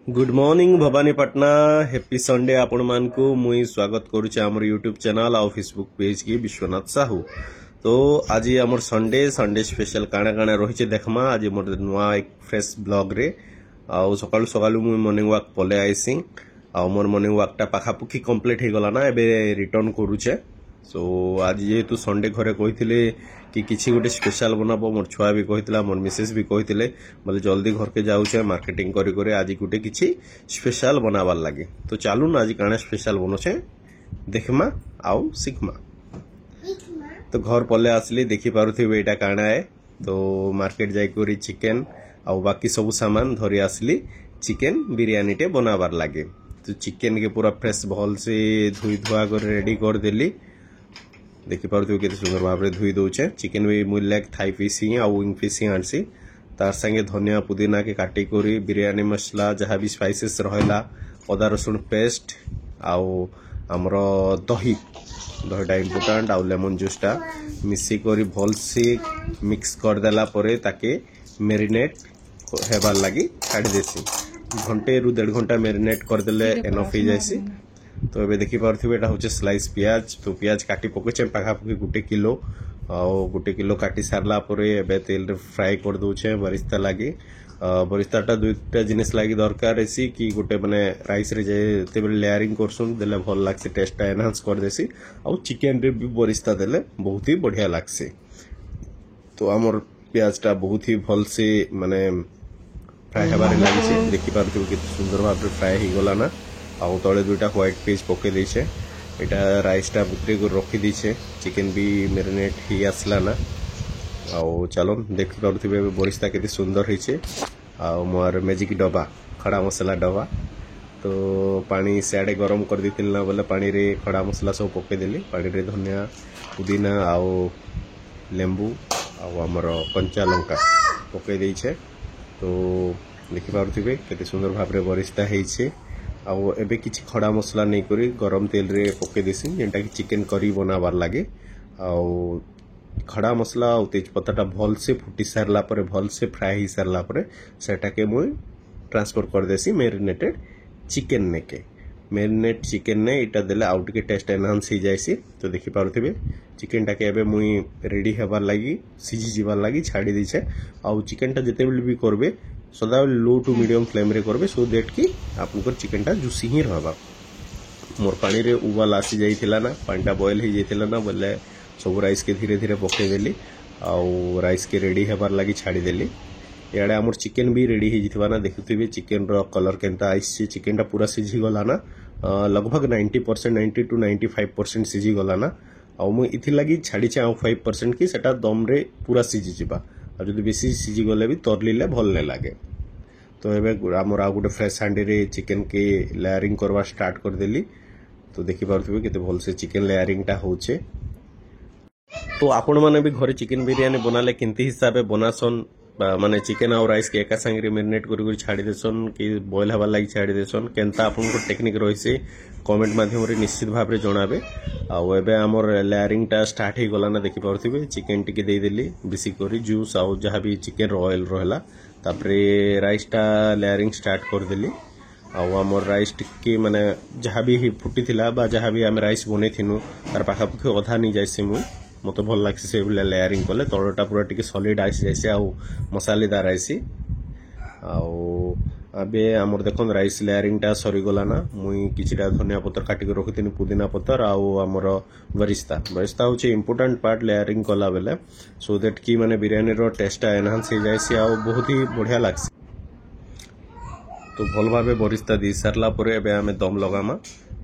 Good morning Bhawanipatna happy Sunday आपण मान को मुई स्वागत करुचे आमर यूट्यूब चैनल और फेसबुक पेज की विश्वनाथ साहू। तो आज आमर संडे स्पेशल काना काना रही देखमा आज मोर नुआ एक फ्रेश ब्लॉग रे आउ सकाळु सकाळु मुई मॉर्निंग वॉक पले आइसी आ मोर मॉर्निंग वॉक टा पाखापुखी कंप्लीट हो गला ना एबे रिटर्न करूचे। सो आज जेहेतु संडे घरे कही कि किसी गोटे स्पेशल बनाबो मोर छुआ भी कही मोर मिसेस भी कही बोले जल्दी घर के जाऊे मार्केटिंग करी आज गोटे किसी स्पेशल बनाबार लगे। तो चलून आज काना स्पेशल बनोचे देखमा आउ शिखमा। तो घर पले आसली देखी पारुथिबे एटा काना है। तो मार्केट जाई चिकेन आउ बाकी सब सामान धरी आसली चिकेन बिरयानी टे बनाबार लगे। तो चिकेन के पूरा फ्रेश भल से धुई धुआ कर रेडी कर देली। देखी पार्थे के सुंदर भाव में धुई दौचे। चिकेन भी मुझे लेग थाई पीस ही आउ विंग पीस ही आनसी तार संगे धनिया पुदीना के काटी करी बिरयानी मसला जहाँ भी स्पाइसेस रहा अदा रसुण पेस्ट आउ आमर दही दहीटा इम्पोर्टाट आउ लेमन जूसटा मिसिक भल से मिक्स करदेला ताके मेरिनेट हेबार लगी छाड़ी देसी घंटे रु 1.5 घंटा मेरिनेट करदेले एनफ हो जाएसी। तो ये देखी पार्थिबे एटा होचे स्लाइस प्याज। तो प्याज काटी पकेचे पाखापाखि 1 किलो आउ 1 किलो काटी सारला परे एबे तेल रे फ्राई कर दोचे बरिस्ता लागी। बरिस्ताटा दुईटा जिनिस लागी दरकार एसी कि गोटे माने राइस रे जेते बेले लेयरिंग करसुन देले भल लागसे टेस्टटा एनहांस कर देसी आउ चिकेन रे भी बरिस्ता देले बहुत ही बढ़िया लागसे। तो हमर प्याजटा बहुत ही भल से माने फ्राई हेबारे लागिছে देखि पार्थिबे कि सुंदर भाव फ्राई हो गला ना आउ तले दुईटा व्हाइट पेज पके देछे एटा राइसटा बुतरे को रखी दीछे चिकेन भी मेरिनेट ही आसला ना आउ चलो देखि पारुथिबे बरिस्ता केते सुंदर होइछे आउ मोर मैजिक डब्बा खड़ा मसला डब्बा। तो पानी सियाडे गरम कर दिथिल ना बोले पानी रे खड़ा मसला सब पके देली पानी रे धनिया पुदीना आउ लेंबू आउ हमर कंचा लंका पके देछे। तो देखि पारुथिबे केते सुंदर भाव रे बरिस्ता हेइछे आउ एबे किछि खड़ा मसला नहीं करी गरम तेल रे पके देसी जेंटा कि चिकेन करी बनाबार लागे आउ खड़ा मसला आउ तेजपत्ताटा भल से फुटी सारला परे भल से फ्राई ही सारला परे सेटा के मुई ट्रांसफर कर देसी मेरिनेटेड चिकेन ने के मेरिनेट चिकेन ने इटा देले आउ टिके टेस्ट एनहांस हो जायसी। तो देखि पारुथिबे चिकेन टा के एबे मुई रेडी हेबार लागी सिझी जिबार लागी छाड़ी दिछे आउ चिकेन टा जते बेले भी करबे सदा लो टू मीडियम फ्लेम रे करबे सो दैट कि आपनकर चिकेन टा जुसी ही रहबा। मोर पानी रे उबाल आसी जाइथिला ना पानीटा बॉयल ही जाइथिला ना बोले सब राइस के धीरे धीरे पके देली आउ राइस के रेडी हेबार लागी छाड़ी देली। याडे हमर चिकेन भी रेडी ही जितबा ना देखुथिबे चिकेन रो कलर केनता आइछि चिकेन टा पूरा सिझी गला ना लगभग 90% 90 to 95% सिझी गला ना आउ मु इथि लागी छाड़ी छ 5% की सेटा दम रे पूरा सिझी जिबा और जदि बेसी सिझी गले भी तरलीले भल नै लागे। तो एबे हमर आ गुटे फ्रेश हांडी रे चिकेन के लेयरिंग करवा स्टार्ट कर देली। तो देखि पारुथिबे केते भल से चिकेन लेयरिंग टा होचे। तो आपण माने भी घरे चिकेन बिरयानी बनाले किंती हिसाबे बनासन माने चिकेन और राइस के एका संगे मेरिनेट करी छाड़ी देसन कि बॉयल हवा लागी छाड़ी देसन केनता आपन को टेक्निक रहिसे कमेंट माध्यम रे निश्चित भाव रे जणाबे। आउ एबे हमर लेयरिंग टा स्टार्ट ही गला ना देखि पारुथिबे चिकेन टिके दे देली बेसी करी जूस आउ जहाँ भी चिकेन ऑयल रहला तापरे राइस टा लेयरिंग स्टार्ट कर देली आउ हमर राइस टिके माने जहाँ भी फुटी थिला बा जहाँ भी हम राइस बने थिनु तार पाखापाखि अधा नहीं जाइसी मु मते भल लागसे से लेयरिंग कले तळटा पूरा टिके सॉलिड आइसी जाइसे आउ मसालेदार आइसी आउ अबे हमर देखन राइस लेयरिंग टा सरी गला ना मुई किछिटा धनिया पत्तर काटी के रखिथिनि पुदीना पत्तर आउ हमर बरिस्ता होचे इंपोर्टेंट पार्ट लेयरिंग कला बेले सो दैट कि माने बिरयानी रो टेस्ट एनहांस हो जाइसी आउ बहुत ही बढ़िया लागसी। तो भल भाबे बरिस्ता दी सारला परे एबे हमें दम लगामा।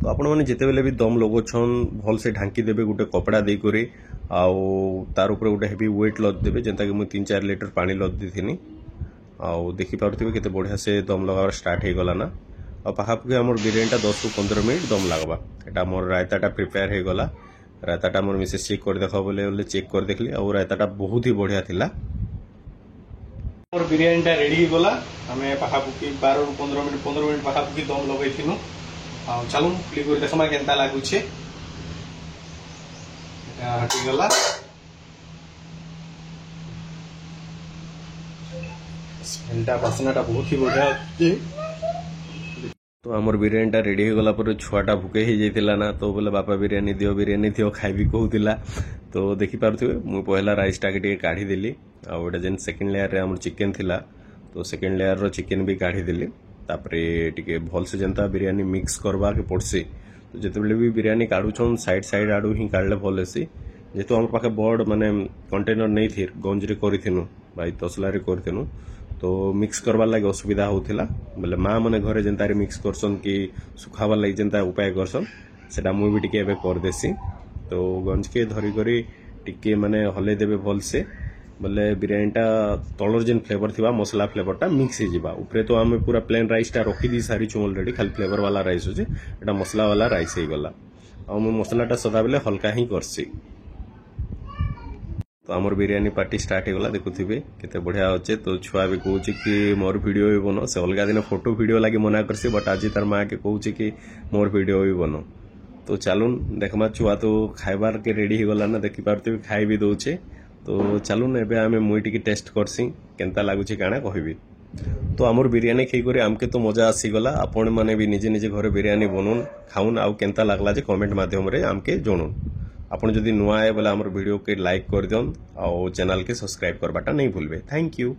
तो आपण माने जेते बेले भी दम लगोछन भल से ढांकी देबे गुटे कपड़ा दे करी आउ तार ऊपर गुटे हेवी वेट लद देबे जेंता कि मु 3-4 लीटर पानी लद देथिनी आउ देखि पारुथिबे केते बढ़िया से दम लगावर स्टार्ट हो गला ना आ पाखापाखि हमर बिरयानी टा 10 टू 15 मिनट दम लागबा। एटा मोर रायताटा प्रिपेयर हो गला रायताटा मोर मिसेस चेक कर देखा बोले चेक कर देखली और रायताटा बहुत ही बढ़िया थिला। मोर बिरयानी टा रेडी हो गला हमें पाखापाखि 12 टू 15 मिनट पाखापाखि दम लगैथिनु आ चलू क्लिक कर देखमा केनता लागुछे एटा हटी गला स्मेलटा बासनाटा बहुत ही बढ़िया तो आमर बिरियानीटा रेडी हो गला पर छुआटा भूके ही जाइतिला ना तो बोले बापा बिरियानी दियो खाइबी कहूतिला तो देखि पारुथिबे मु पहला राइसटा के काढ़ी देली आ ओटा जेन सेकंड लेयर रे हमर चिकन थिला तो सेकंड लेयर रो चिकन भी काढ़ी देली तापरे टिके भल से जनता बिरियानी मिक्स करबा के पड़सी तो जेतेबेले भी बिरियानी काढु छन साइड साइड आडू ही काढले भल हेसी जेतु हमर पाखे बड़ माने कंटेनर नहीं थी गंज रे करिथिनु भाई तसला रे करिथिनु तो मिक्स करवार लगे असुविधा होता बोले माँ मैंने घरे जेनता मिक्स करसन कि सुखावार लगे जेनता उपाय करसन सेटा मुई भी टिके करदेसी तो गंज के धरी करी टिके माने हले देबे भल से बोले बिरियानीटा तलर जेन फ्लेवर थिबा मसला फ्लेवरटा मिक्स हो जाबा ऊपर तो आम पूरा प्लेन राइसटा रखी दी सारी छु ऑलरेडी खाली फ्लेवर वाला राइस होचे एटा मसला वाला राइस हो गला आ मु मसलाटा सदा बेले हल्का ही करसी तो आमर बिरियानी पार्टी स्टार्ट होगा देखुवे केते बढ़िया अच्छे तो छुआ भी कहूँ कि मोर वीडियो भी बनो से अलग दिन फोटो वीडियो लगे मना करसी बट आज तार माँ के कहूँ कि मोर वीडियो भी बनो तो चलून देखमा छुआ तो खाइबार के रेडी हो गला ना देखी पार्थे खाई भी दौचे तो चलून एबे आमे मुई टिके टेस्ट करसी केनता लागुची काना कहबी तो आमर बिरियानी खाई करे आमके तो मजा आसीगला आपण माने भी निजे निजे घरे बिरियानी बनून खाऊन आउ केनता लागला जे कमेंट माध्यम रे आमके जणुन आपण जदि नुआ है बोले आमर वीडियो के लाइक कर दियन और चैनल के सब्सक्राइब करबाटा नहीं भूलबे थैंक यू।